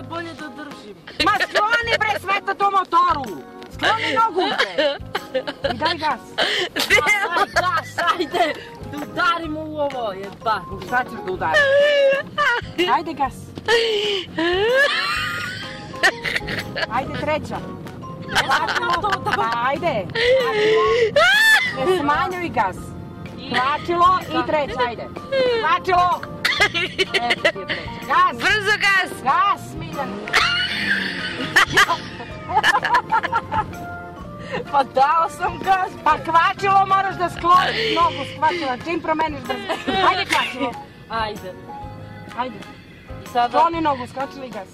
Ajde, bolje da držim. Ma skloni bre sveta to motoru! Skloni nogu bre! I daj gas! Daj gas, ajde! Da udarimo u ovo, jeba. Šta ćeš da udariš? Ajde gas! Ajde treća! Ajde! Ne smanjuj gas! Kvačilo i treća, ajde! Kvačilo! Evo ti je treća. Gas! Brzo gas! Gas, Miljan! Pa dao sam gas. Pa kvačilo moraš da skloniš nogu s kvačila, čim promeniš brzo. Ajde kvačilo! Ajde. Ajde! I sada... Skloni nogu, skočili gas.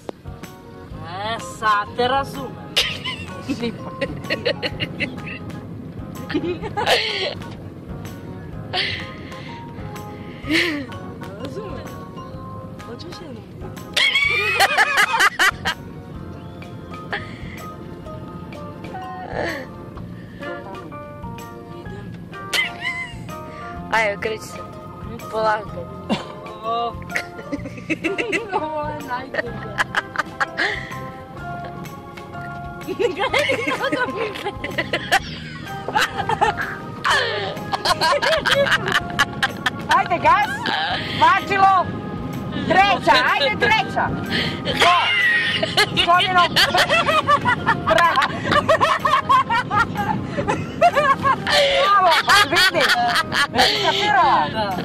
Sad te razumem. Šipak. Razumem. Hoćeš jednom? Idem. Ajde, okreći se. Polako. Ovo je najteže. Gledaj kako mi se. Ajde gas, kvačilo, treća, ajde treća. Skloni nogu. Bravo. Bravo, baš vidiš. Već kapirala.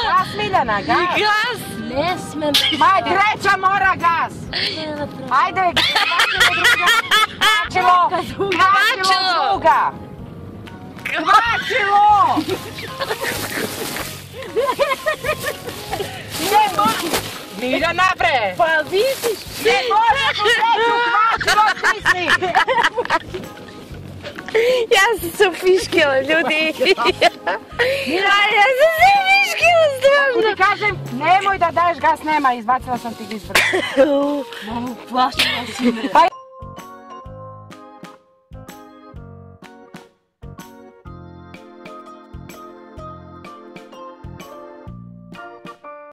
Gas Miljana, gas. Gas! Ne smem. Ma treća mora gas. Ajde, kvačilo, kvačilo druga. Kvačilo! Ne možeš! Miljana bre! Pa vidiš. Ne možeš u treću kvačilo stisni! Ja sam se upiškila, ljudi. Ja sam se upiškila, stvarno. Ti kažem, nemoj da daješ gas, nema, izbacila sam ti ga iz vrta. Plašila si me.